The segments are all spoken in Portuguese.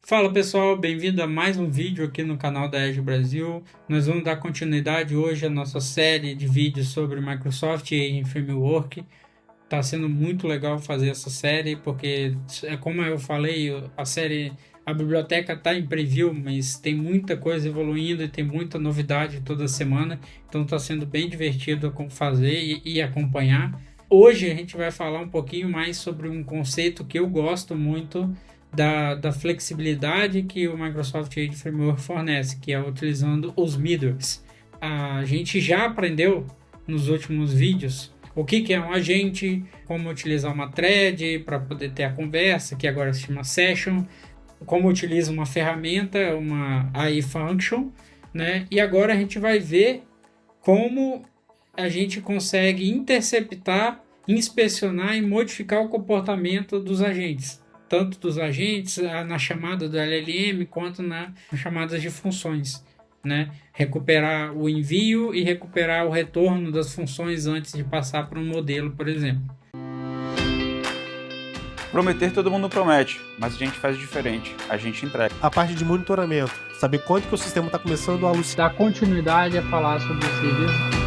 Fala pessoal, bem-vindo a mais um vídeo aqui no canal da Edge Brasil. Nós vamos dar continuidade hoje à nossa série de vídeos sobre Microsoft e Framework. Está sendo muito legal fazer essa série porque, como eu falei, a biblioteca está em preview, mas tem muita coisa evoluindo e tem muita novidade toda semana. Então está sendo bem divertido fazer e acompanhar. Hoje a gente vai falar um pouquinho mais sobre um conceito que eu gosto muito da flexibilidade que o Microsoft Edge Framework fornece, que é utilizando os middlewares. A gente já aprendeu nos últimos vídeos o que é um agente, como utilizar uma thread para poder ter a conversa, que agora se chama session, como utiliza uma ferramenta, uma AI function, né? E agora a gente vai ver como a gente consegue interceptar, inspecionar e modificar o comportamento dos agentes, tanto dos agentes na chamada do LLM quanto nas chamadas de funções, né? Recuperar o envio e recuperar o retorno das funções antes de passar para um modelo, por exemplo. Prometer todo mundo promete, mas a gente faz diferente, a gente entrega. A parte de monitoramento, saber quanto que o sistema está começando a alucinar. Dar continuidade a falar sobre o serviço.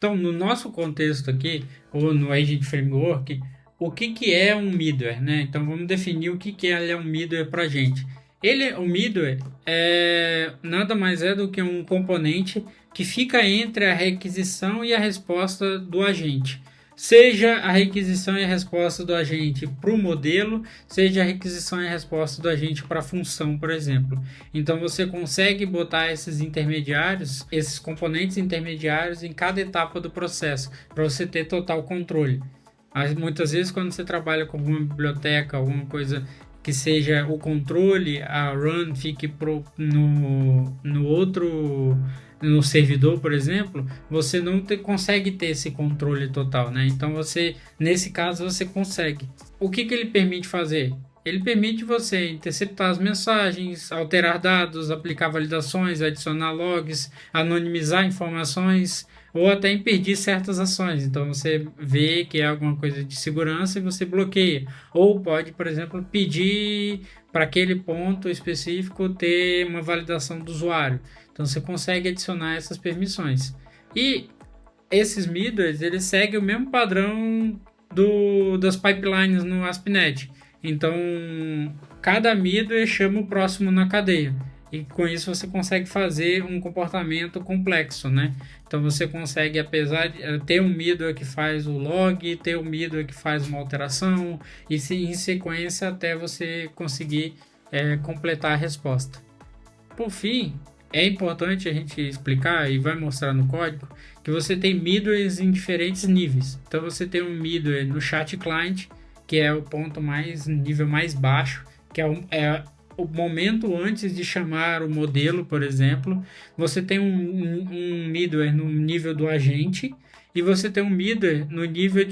Então, no nosso contexto aqui, ou no Agent Framework, o que é um middleware, né? Então, vamos definir o que é um middleware para a gente. O middleware nada mais é do que um componente que fica entre a requisição e a resposta do agente. Seja a requisição e a resposta do agente para o modelo, seja a requisição e a resposta do agente para a função, por exemplo. Então você consegue botar esses intermediários, esses componentes intermediários em cada etapa do processo, para você ter total controle. Muitas vezes quando você trabalha com alguma biblioteca, alguma coisa que seja o controle, a run fique no servidor, por exemplo, você não consegue ter esse controle total, né? Então nesse caso, você consegue. O que ele permite fazer? Ele permite você interceptar as mensagens, alterar dados, aplicar validações, adicionar logs, anonimizar informações ou até impedir certas ações. Então você vê que é alguma coisa de segurança e você bloqueia. Ou pode, por exemplo, pedir para aquele ponto específico ter uma validação do usuário. Então você consegue adicionar essas permissões. E esses middlewares, eles seguem o mesmo padrão das pipelines no ASP.NET. Então cada middleware chama o próximo na cadeia. E com isso você consegue fazer um comportamento complexo, né? Então você consegue, apesar de ter um middleware que faz o log, ter um middleware que faz uma alteração, e em sequência até você conseguir completar a resposta. Por fim, é importante a gente explicar, e vai mostrar no código, que você tem middlewares em diferentes níveis. Então você tem um middleware no chat client, que é o nível mais baixo, que é o momento antes de chamar o modelo, por exemplo. Você tem um middleware no nível do agente e você tem um middleware no nível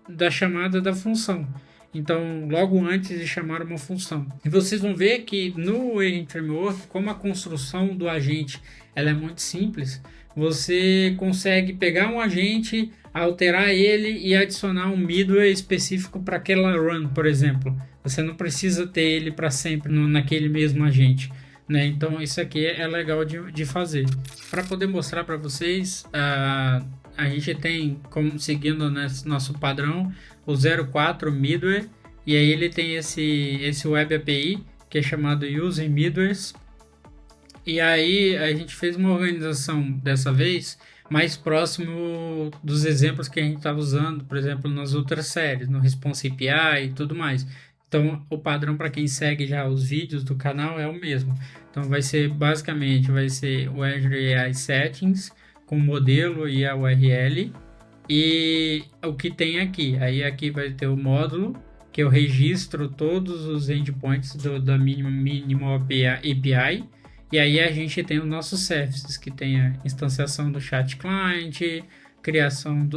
da chamada da função. Então, logo antes de chamar uma função. E vocês vão ver que no Agent Framework, como a construção do agente ela é muito simples, você consegue pegar um agente, alterar ele e adicionar um middleware específico para aquela run, por exemplo. Você não precisa ter ele para sempre naquele mesmo agente, né? Então isso aqui é legal de fazer. Para poder mostrar para vocês, a gente tem, como seguindo nosso padrão, o 04 middleware, e aí ele tem esse web API que é chamado Using Middlewares. E aí a gente fez uma organização dessa vez mais próximo dos exemplos que a gente estava usando, por exemplo, nas outras séries, no Response API e tudo mais. Então, o padrão para quem segue já os vídeos do canal é o mesmo. Então, vai ser o Azure AI Settings com o modelo e a URL e o que tem aqui. Aí aqui vai ter o módulo, que eu registro todos os endpoints da Minimal API. E aí a gente tem os nossos services, que tem a instanciação do chat client, criação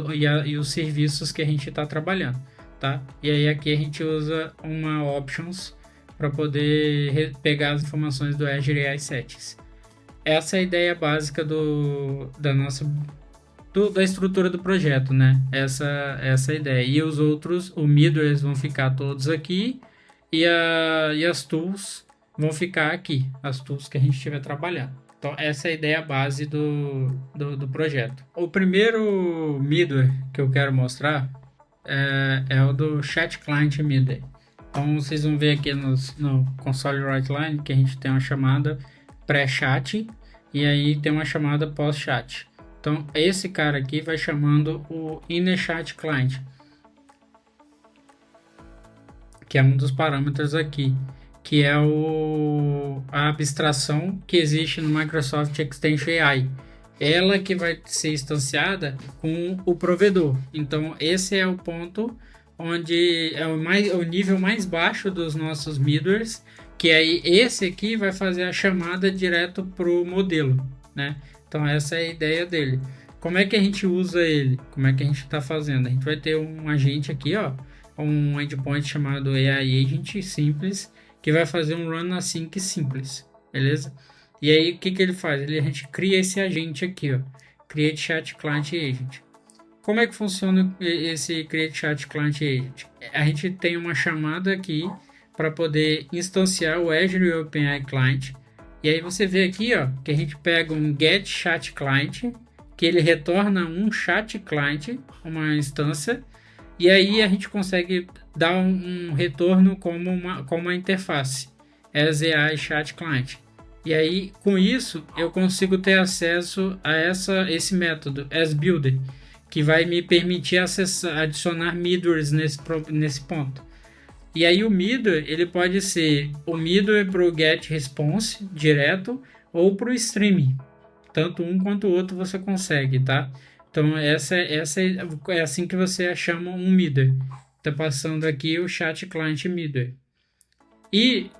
e os serviços que a gente está trabalhando, tá? E aí aqui a gente usa uma options para poder pegar as informações do Azure AI Settings. Essa é a ideia básica da nossa da estrutura do projeto, né? Essa é a ideia. E os outros, o middlewares vão ficar todos aqui e as tools vão ficar aqui, as tools que a gente estiver trabalhando. Então, essa é a ideia base do projeto. O primeiro middleware que eu quero mostrar é o do Chat Client Middleware. Então, vocês vão ver aqui no console WriteLine que a gente tem uma chamada pré-chat e aí tem uma chamada pós-chat. Então, esse cara aqui vai chamando o Inner Chat Client, que é um dos parâmetros aqui, que é a abstração que existe no Microsoft Extension AI. Ela que vai ser instanciada com o provedor. Então, esse é o ponto onde é o nível mais baixo dos nossos middlewares, que aí esse aqui vai fazer a chamada direto para o modelo, né? Então, essa é a ideia dele. Como é que a gente usa ele? Como é que a gente está fazendo? A gente vai ter um agente aqui, ó, um endpoint chamado AI Agent simples, que vai fazer um run async simples, beleza? E aí, o que ele faz? A gente cria esse agente aqui, ó, Create Chat Client Agent. Como é que funciona esse Create Chat Client Agent? A gente tem uma chamada aqui para poder instanciar o Azure OpenAI Client. E aí você vê aqui, ó, que a gente pega um Get Chat Client, que ele retorna um Chat Client, uma instância, e aí a gente consegue dar um retorno como uma interface, as AI Chat Client. E aí, com isso, eu consigo ter acesso a esse método, asBuilder, que vai me permitir adicionar middlewares nesse ponto. E aí o middleware, ele pode ser o middleware para o get response direto ou para o streaming. Tanto um quanto o outro você consegue, tá? Então essa é assim que você chama um middleware. Tá passando aqui o chat client middleware. E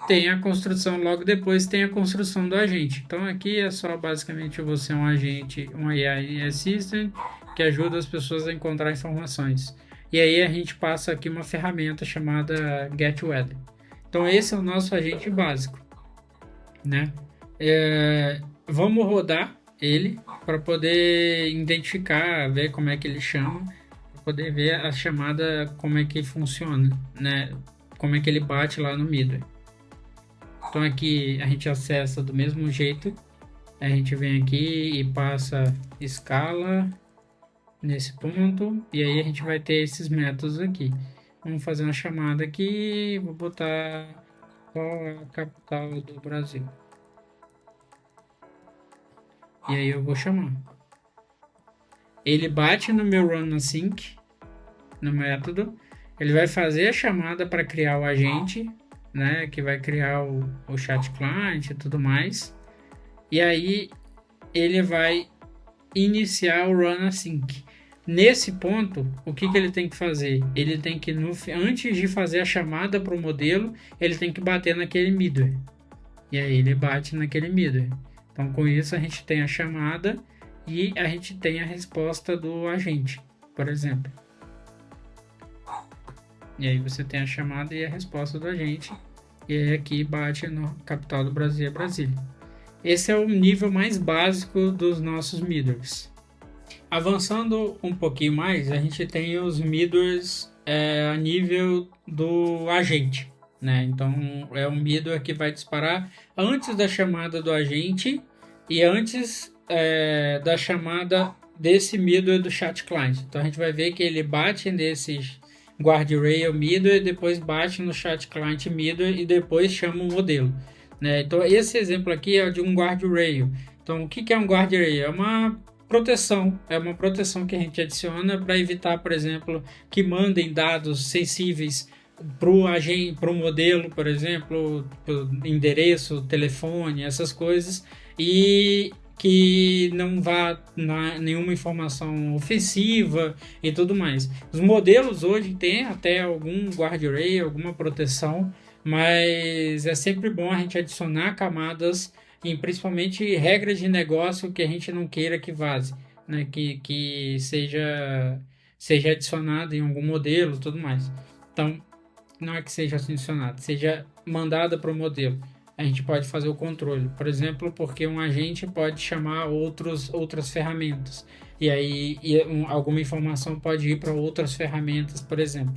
tem a construção, logo depois tem a construção do agente. Então aqui é só basicamente você um agente, um AI Assistant, que ajuda as pessoas a encontrar informações. E aí a gente passa aqui uma ferramenta chamada GetWeather. Então esse é o nosso agente básico, né? Vamos rodar ele para poder identificar, ver como é que ele chama, para poder ver a chamada, como é que funciona, né? Como é que ele bate lá no middleware. Então aqui a gente acessa do mesmo jeito, a gente vem aqui e passa escala nesse ponto, e aí a gente vai ter esses métodos aqui. Vamos fazer uma chamada aqui, vou botar qual é a capital do Brasil. E aí eu vou chamar. Ele bate no meu run async, no método, ele vai fazer a chamada para criar o agente, né, que vai criar o chat client e tudo mais. E aí ele vai iniciar o run async. Nesse ponto, o que ele tem que fazer? Ele tem que, antes de fazer a chamada para o modelo, ele tem que bater naquele middleware. E aí ele bate naquele middleware. Então, com isso, a gente tem a chamada e a gente tem a resposta do agente, por exemplo. E aí você tem a chamada e a resposta do agente. E aí aqui bate no capital do Brasil, Brasília. Esse é o nível mais básico dos nossos middlewares. Avançando um pouquinho mais, a gente tem os middlewares a nível do agente, né? Então é um middleware que vai disparar antes da chamada do agente e antes da chamada desse middleware do chat client. Então a gente vai ver que ele bate nesse guardrail middleware, depois bate no chat client middleware e depois chama o modelo, né? Então esse exemplo aqui é de um guardrail. Então o que é um guardrail? É uma proteção que a gente adiciona para evitar, por exemplo, que mandem dados sensíveis para o modelo, por exemplo, endereço, telefone, essas coisas, e que não vá nenhuma informação ofensiva e tudo mais. Os modelos hoje têm até algum guardrail, alguma proteção, mas é sempre bom a gente adicionar camadas e principalmente regras de negócio que a gente não queira que vaze, né? Que seja adicionado em algum modelo e tudo mais. Então, não é que seja adicionado, seja mandada para o modelo. a gente pode fazer o controle. Por exemplo, porque um agente pode chamar outras ferramentas. E aí alguma informação pode ir para outras ferramentas, por exemplo.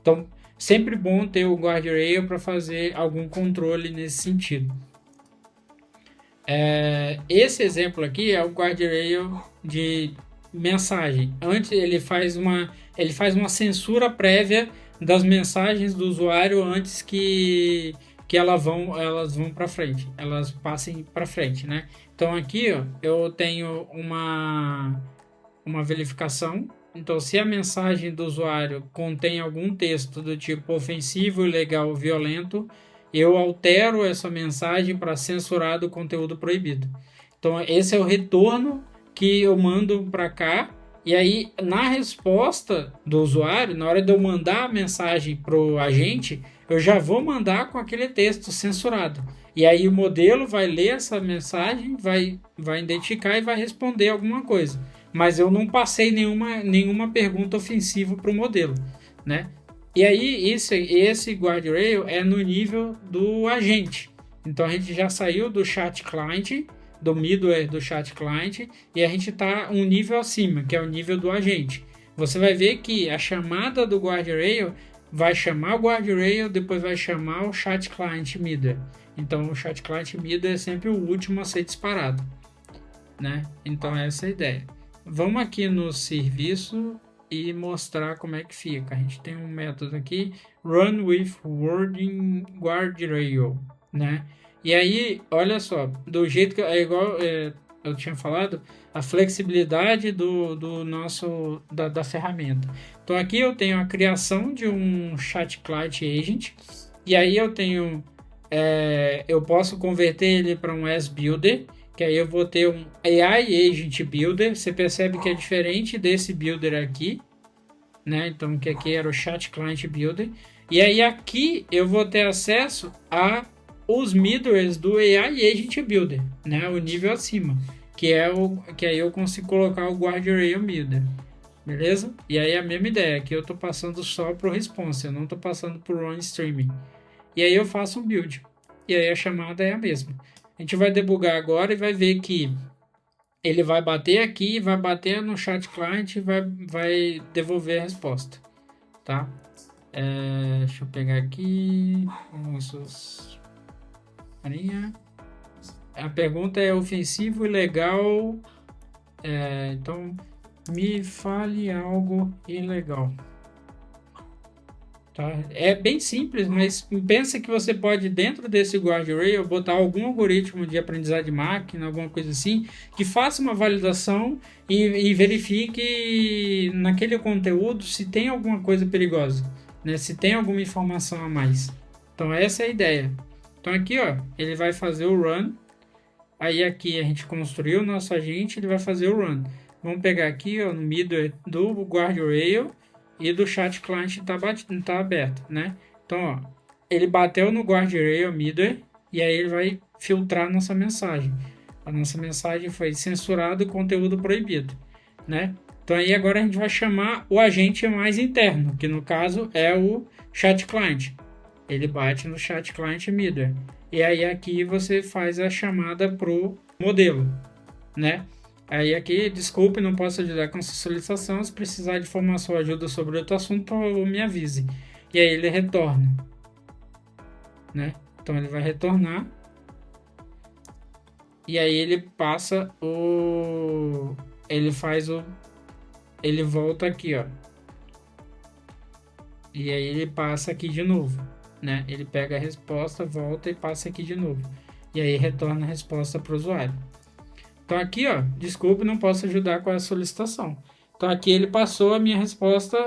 Então, sempre bom ter o guardrail para fazer algum controle nesse sentido. Esse exemplo aqui é o guardrail de mensagem. Antes ele faz uma censura prévia das mensagens do usuário antes que elas vão para frente, elas passem para frente, né? Então aqui, ó, eu tenho uma verificação. Então, se a mensagem do usuário contém algum texto do tipo ofensivo, ilegal ou violento, eu altero essa mensagem para censurar do conteúdo proibido. Então, esse é o retorno que eu mando para cá. E aí, na resposta do usuário, na hora de eu mandar a mensagem para o agente, eu já vou mandar com aquele texto censurado. E aí o modelo vai ler essa mensagem, vai identificar e vai responder alguma coisa. Mas eu não passei nenhuma pergunta ofensiva para o modelo, né? E aí esse guardrail é no nível do agente. Então a gente já saiu do chat client, do middleware do chat client, e a gente está um nível acima, que é o nível do agente. Você vai ver que a chamada do guardrail vai chamar o guardrail, depois vai chamar o chat client middleware. Então o chat client middleware é sempre o último a ser disparado, né? Então essa é a ideia. Vamos aqui no serviço e mostrar como é que fica. A gente tem um método aqui, run with wording guardrail, né? E aí, olha só, do jeito que é igual eu tinha falado, a flexibilidade da ferramenta. Então aqui eu tenho a criação de um chat client agent, e aí eu posso converter ele para um S-Builder, que aí eu vou ter um AI Agent Builder. Você percebe que é diferente desse builder aqui, né? Então, que aqui era o Chat Client Builder. E aí aqui eu vou ter acesso a os middlewares do AI Agent Builder, né? O nível acima, que aí eu consigo colocar o Guardrail Builder, beleza? E aí a mesma ideia, aqui eu estou passando só para o response, eu não estou passando para o run streaming. E aí eu faço um build, e aí a chamada é a mesma. A gente vai debugar agora e vai ver que ele vai bater aqui, vai bater no chat client e vai devolver a resposta, tá? Deixa eu pegar aqui. A pergunta é ofensivo, ilegal. Então, me fale algo ilegal. Tá? É bem simples, mas pensa que você pode, dentro desse guardrail, botar algum algoritmo de aprendizado de máquina, alguma coisa assim, que faça uma validação e verifique naquele conteúdo se tem alguma coisa perigosa, né? Se tem alguma informação a mais. Então essa é a ideia. Então aqui, ó, ele vai fazer o run. Aí aqui a gente construiu o nosso agente, ele vai fazer o run. Vamos pegar aqui, ó, no middle do guardrail e do chat client tá aberto, né? Então, ó, ele bateu no guardrail middleware e aí ele vai filtrar a nossa mensagem. A nossa mensagem foi censurado conteúdo proibido, né? Então aí agora a gente vai chamar o agente mais interno, que no caso é o chat client. Ele bate no chat client middleware. E aí aqui você faz a chamada pro modelo, né? Aí aqui, desculpe, não posso ajudar com essa solicitação. Se precisar de informação ou ajuda sobre outro assunto, por favor, me avise. E aí ele retorna, né? Então ele vai retornar. E aí ele passa ele volta aqui, ó. E aí ele passa aqui de novo, né? Ele pega a resposta, volta e passa aqui de novo. E aí retorna a resposta para o usuário. Então aqui, ó, desculpe, não posso ajudar com a solicitação. Então aqui ele passou a minha resposta,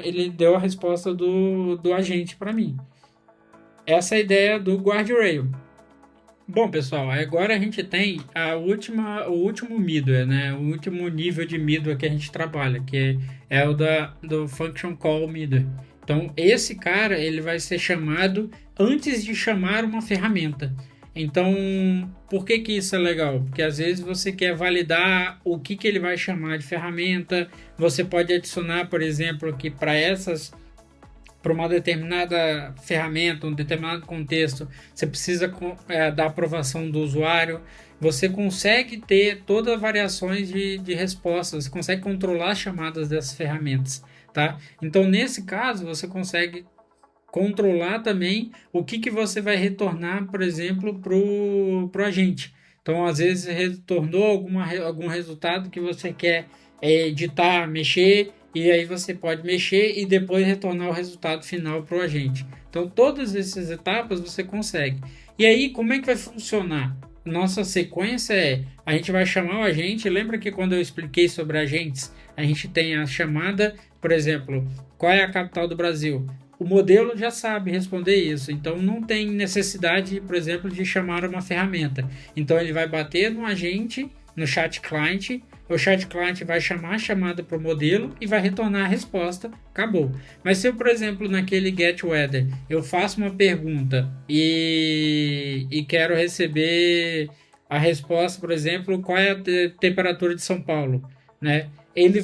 ele deu a resposta do agente para mim. Essa é a ideia do guardrail. Bom, pessoal, agora a gente tem o último middleware, né? O último nível de middleware que a gente trabalha, que é o do function call middleware. Então esse cara ele vai ser chamado antes de chamar uma ferramenta. Então, por que isso é legal? Porque às vezes você quer validar o que ele vai chamar de ferramenta. Você pode adicionar, por exemplo, que para para uma determinada ferramenta, um determinado contexto, você precisa da aprovação do usuário. Você consegue ter todas as variações de respostas, você consegue controlar as chamadas dessas ferramentas, tá? Então, nesse caso, você consegue controlar também o que você vai retornar, por exemplo, pro agente. Então, às vezes, retornou algum resultado que você quer editar, mexer, e aí você pode mexer e depois retornar o resultado final para o agente. Então, todas essas etapas você consegue. E aí, como é que vai funcionar? Nossa sequência a gente vai chamar o agente. Lembra que quando eu expliquei sobre agentes, a gente tem a chamada, por exemplo, qual é a capital do Brasil? O modelo já sabe responder isso, então não tem necessidade, por exemplo, de chamar uma ferramenta. Então ele vai bater no agente, no chat client, o chat client vai chamar a chamada para o modelo e vai retornar a resposta, acabou. Mas se eu, por exemplo, naquele get weather, eu faço uma pergunta e quero receber a resposta, por exemplo, qual é a temperatura de São Paulo, né? Ele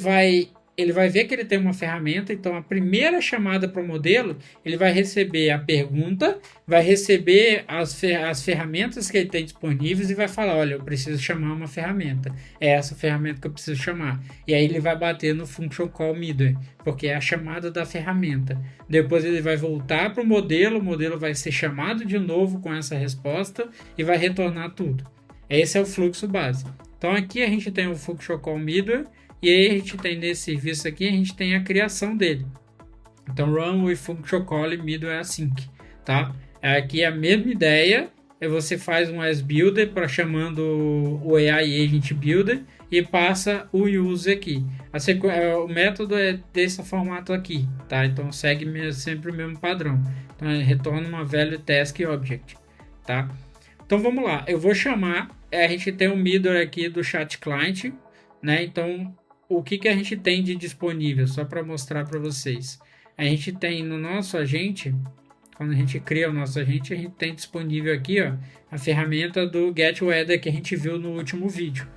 vai ver que ele tem uma ferramenta, então a primeira chamada para o modelo, ele vai receber a pergunta, vai receber as ferramentas que ele tem disponíveis e vai falar, olha, eu preciso chamar uma ferramenta, é essa ferramenta que eu preciso chamar. E aí ele vai bater no function call middleware, porque é a chamada da ferramenta. Depois ele vai voltar para o modelo vai ser chamado de novo com essa resposta e vai retornar tudo. Esse é o fluxo base. Então aqui a gente tem o function call middleware, e aí a gente tem nesse serviço aqui, a gente tem a criação dele. Então, run with function call middleware async, tá? Aqui a mesma ideia, você faz um as builder para chamando o AI agent builder e passa o use aqui. O método é desse formato aqui, tá? Então segue sempre o mesmo padrão. Então retorna uma value task object, tá? Então vamos lá, eu vou chamar, a gente tem um middleware aqui do chat client, né? Então o que a gente tem de disponível, só para mostrar para vocês. A gente tem no nosso agente, quando a gente cria o nosso agente, a gente tem disponível aqui, ó, a ferramenta do getWeather que a gente viu no último vídeo.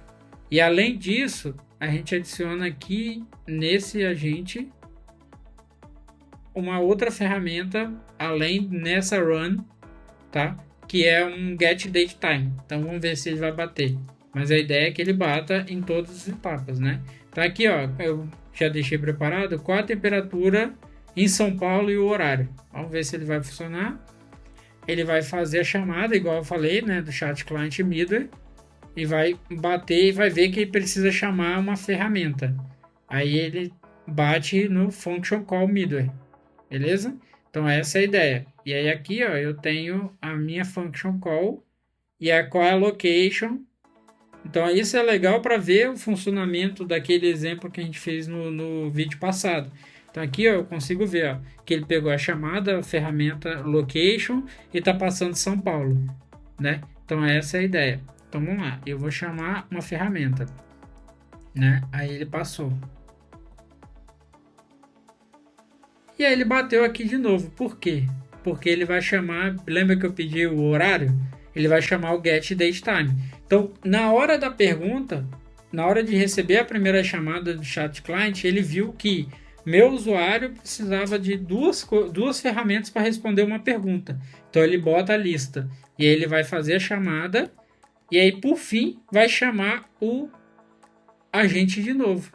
E além disso, a gente adiciona aqui nesse agente uma outra ferramenta, além nessa run, tá? Que é um getDateTime. Então vamos ver se ele vai bater. Mas a ideia é que ele bata em todas as etapas, né? Então aqui, ó, eu já deixei preparado qual a temperatura em São Paulo e o horário. Vamos ver se ele vai funcionar. Ele vai fazer a chamada, igual eu falei, né, do chat client middleware, e vai bater e vai ver que ele precisa chamar uma ferramenta. Aí ele bate no function call middleware, beleza? Então essa é a ideia. E aí aqui, ó, eu tenho a minha function call e qual é a location. Então isso é legal para ver o funcionamento daquele exemplo que a gente fez no vídeo passado. Então aqui, ó, eu consigo ver, ó, que ele pegou a chamada, a ferramenta location e está passando São Paulo, né? Então essa é a ideia. Então vamos lá, eu vou chamar uma ferramenta, né? Aí ele passou. E aí ele bateu aqui de novo. Por quê? Porque ele vai chamar, lembra que eu pedi o horário? Ele vai chamar o getDateTime. Então, na hora da pergunta, na hora de receber a primeira chamada do chat client, ele viu que meu usuário precisava de duas ferramentas para responder uma pergunta. Então, ele bota a lista e aí ele vai fazer a chamada e aí, por fim, vai chamar o agente de novo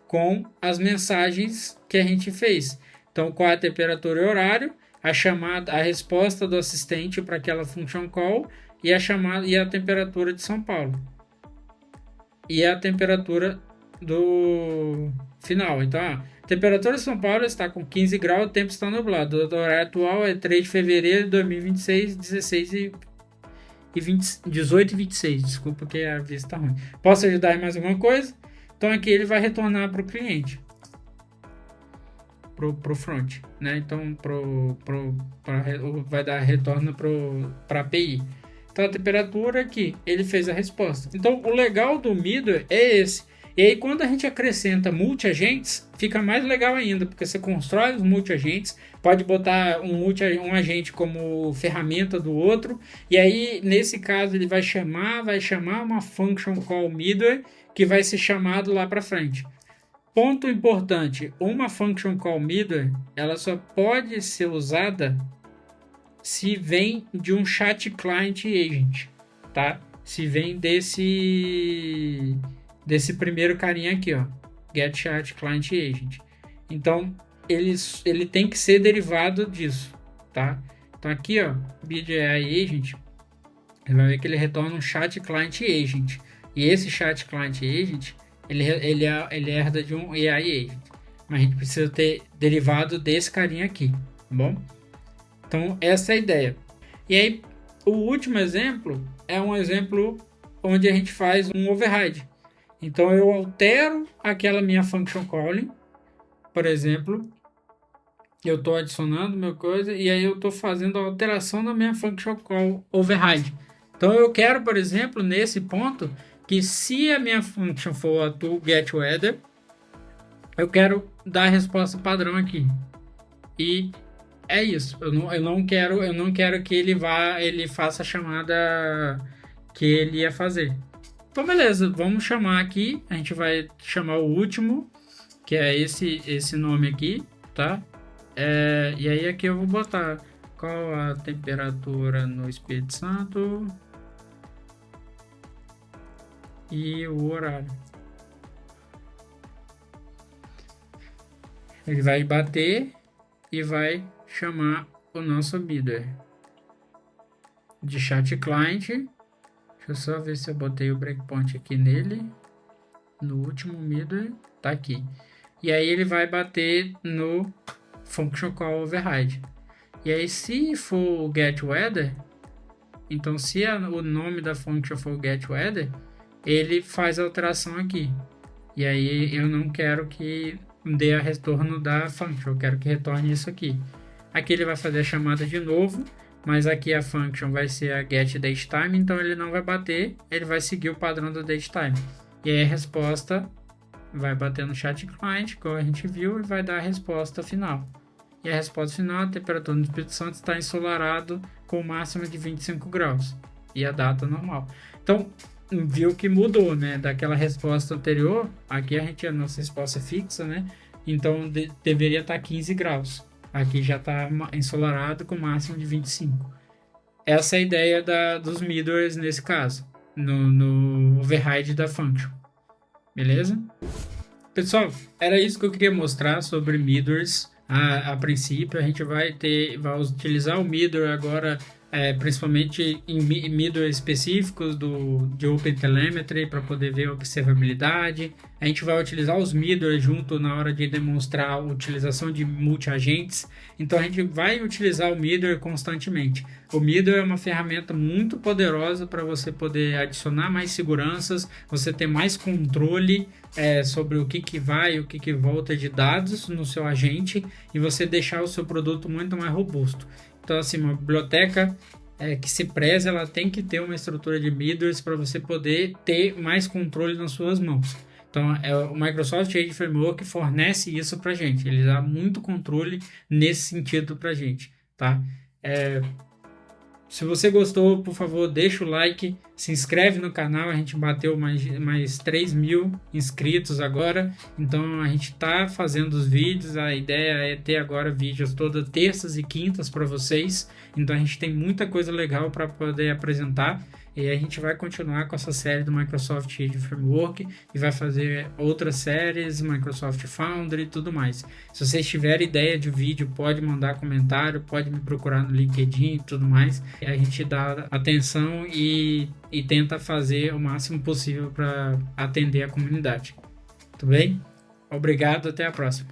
com as mensagens que a gente fez. Então, qual é a temperatura e horário, a resposta do assistente para aquela function call e a chamada e a temperatura de São Paulo. E a temperatura do final. Então, a temperatura de São Paulo está com 15 graus, o tempo está nublado. O horário atual é 3 de fevereiro de 2026, 18 e 26. Desculpa que a vista está ruim. Posso ajudar em mais alguma coisa? Então, aqui ele vai retornar para o cliente. Pro front, né? Então vai dar retorno para a API. Então a temperatura aqui, ele fez a resposta. Então o legal do middleware é esse. E aí quando a gente acrescenta multi-agentes, fica mais legal ainda, porque você constrói os multi-agentes, pode botar um agente como ferramenta do outro, e aí nesse caso ele vai chamar uma function call middleware que vai ser chamado lá para frente. Ponto importante, uma function call middleware, ela só pode ser usada se vem de um chat client agent, tá? Se vem desse primeiro carinha aqui, ó, get chat client agent. Então, ele tem que ser derivado disso, tá? Então aqui, ó, BDI agent, você vai ver que ele retorna um chat client agent. E esse chat client agent, ele herda de um AI agent. Mas a gente precisa ter derivado desse carinha aqui, tá bom? Então, essa é a ideia. E aí, o último exemplo é um exemplo onde a gente faz um override. Então, eu altero aquela minha function calling, por exemplo, eu estou adicionando meu coisa, e aí eu estou fazendo a alteração da minha function call override. Então, eu quero, por exemplo, nesse ponto, que se a minha function for a to get weather, eu quero dar a resposta padrão aqui. E é isso. Eu não quero que ele faça a chamada que ele ia fazer. Então, beleza. Vamos chamar aqui. A gente vai chamar o último, que é esse nome aqui, tá? E aí aqui eu vou botar qual a temperatura no Espírito Santo e o horário. Ele vai bater e vai chamar o nosso middleware de chat client. Deixa eu só ver se eu botei o breakpoint aqui nele. No último middleware, tá aqui. E aí ele vai bater no function call override. E aí se for get weather, então se o nome da function for get weather, ele faz a alteração aqui. E aí eu não quero que dê a retorno da function, eu quero que retorne isso aqui. Aqui ele vai fazer a chamada de novo, mas aqui a function vai ser a get datetime, então ele não vai bater, ele vai seguir o padrão do datetime. E aí a resposta vai bater no chat client, como a gente viu, e vai dar a resposta final. E a resposta final, a temperatura no Espírito Santo está ensolarado com máxima de 25 graus. E a data normal. Então, viu que mudou, né? Daquela resposta anterior, aqui a nossa resposta é fixa, né? Então, deveria estar 15 graus. Aqui já está ensolarado com máximo de 25. Essa é a ideia dos middlewares nesse caso, no override da function. Beleza? Pessoal, era isso que eu queria mostrar sobre middlewares. A princípio, a gente vai utilizar o middleware agora, principalmente em middlewares específicos de OpenTelemetry para poder ver a observabilidade. A gente vai utilizar os middlewares junto na hora de demonstrar a utilização de multi-agentes. Então, a gente vai utilizar o middleware constantemente. O middleware é uma ferramenta muito poderosa para você poder adicionar mais seguranças, você ter mais controle sobre o que vai e o que volta de dados no seu agente e você deixar o seu produto muito mais robusto. Então, assim, uma biblioteca que se preza, ela tem que ter uma estrutura de middlewares para você poder ter mais controle nas suas mãos. Então, o Microsoft Agent Framework fornece isso para a gente. Ele dá muito controle nesse sentido para a gente, tá? Se você gostou, por favor, deixa o like, se inscreve no canal, a gente bateu mais 3.000 inscritos agora, então a gente está fazendo os vídeos, a ideia é ter agora vídeos todas terças e quintas para vocês, então a gente tem muita coisa legal para poder apresentar, e a gente vai continuar com essa série do Microsoft Agent Framework e vai fazer outras séries, Microsoft Foundry e tudo mais. Se vocês tiverem ideia de vídeo, pode mandar comentário, pode me procurar no LinkedIn e tudo mais. A gente dá atenção e tenta fazer o máximo possível para atender a comunidade. Tudo bem? Obrigado, até a próxima.